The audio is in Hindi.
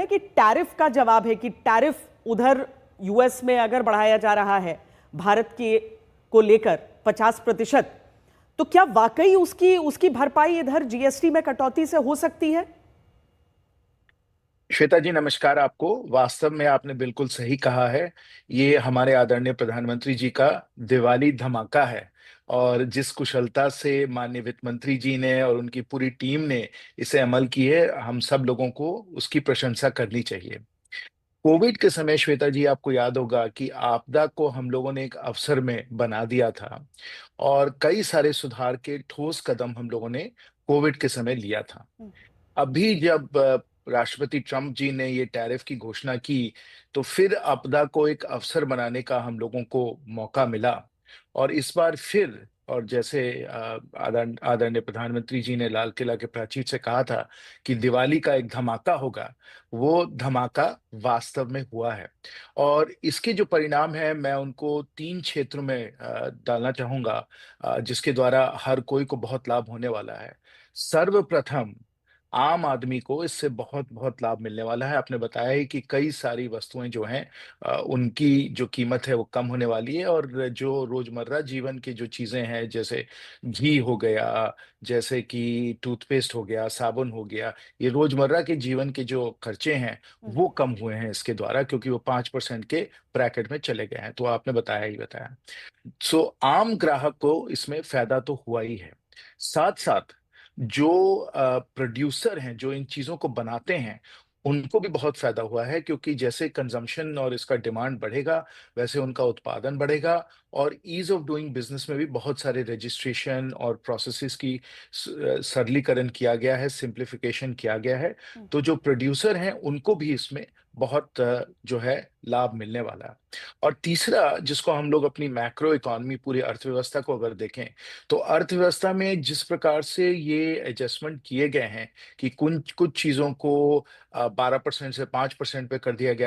ना कि टैरिफ का जवाब है कि टैरिफ उधर यूएस में अगर बढ़ाया जा रहा है भारत के को लेकर 50%, तो क्या वाकई उसकी उसकी भरपाई इधर जीएसटी में कटौती से हो सकती है? श्वेता जी, नमस्कार आपको। वास्तव में आपने बिल्कुल सही कहा है। ये हमारे आदरणीय प्रधानमंत्री जी का दिवाली धमाका है। और जिस कुशलता से माननीय वित्त मंत्री जी ने और उनकी पूरी टीम ने इसे अमल की है, हम सब लोगों को उसकी प्रशंसा करनी चाहिए। कोविड के समय श्वेता जी, आपको याद होगा कि आपदा को हम लोगों ने एक अवसर में बना दिया था और कई सारे सुधार के ठोस कदम हम लोगों ने कोविड के समय लिया था। अभी जब राष्ट्रपति ट्रंप जी ने ये टैरिफ की घोषणा की, तो फिर आपदा को एक अवसर बनाने का हम लोगों को मौका मिला। और इस बार फिर, और जैसे आदरणीय प्रधानमंत्री जी ने लाल किला के प्राचीर से कहा था कि दिवाली का एक धमाका होगा, वो धमाका वास्तव में हुआ है। और इसके जो परिणाम है, मैं उनको 3 क्षेत्रों में डालना चाहूंगा, जिसके द्वारा हर कोई को बहुत लाभ होने वाला है। सर्वप्रथम, आम आदमी को इससे बहुत बहुत लाभ मिलने वाला है। आपने बताया ही कि कई सारी वस्तुएं जो हैं, उनकी जो कीमत है वो कम होने वाली है। और जो रोजमर्रा जीवन की जो चीजें हैं, जैसे घी हो गया, जैसे कि टूथपेस्ट हो गया, साबुन हो गया, ये रोजमर्रा के जीवन के जो खर्चे हैं वो कम हुए हैं इसके द्वारा, क्योंकि वो 5% के ब्रैकेट में चले गए हैं। तो आपने बताया ही बताया। सो आम ग्राहक को इसमें फायदा तो हुआ ही है। साथ साथ जो प्रोड्यूसर हैं, जो इन चीजों को बनाते हैं, उनको भी बहुत फायदा हुआ है, क्योंकि जैसे कंजम्पशन और इसका डिमांड बढ़ेगा, वैसे उनका उत्पादन बढ़ेगा। और ईज ऑफ डूइंग बिजनेस में भी बहुत सारे रजिस्ट्रेशन और प्रोसेसेस की सरलीकरण किया गया है, सिंप्लीफिकेशन किया गया है। तो जो प्रोड्यूसर हैं उनको भी इसमें बहुत जो है लाभ मिलने वाला है। और तीसरा, जिसको हम लोग अपनी मैक्रो इकोनॉमी, पूरी अर्थव्यवस्था को अगर देखें, तो अर्थव्यवस्था में जिस प्रकार से ये एडजस्टमेंट किए गए हैं कि कुछ कुछ चीजों को 12% से 5% पे कर दिया गया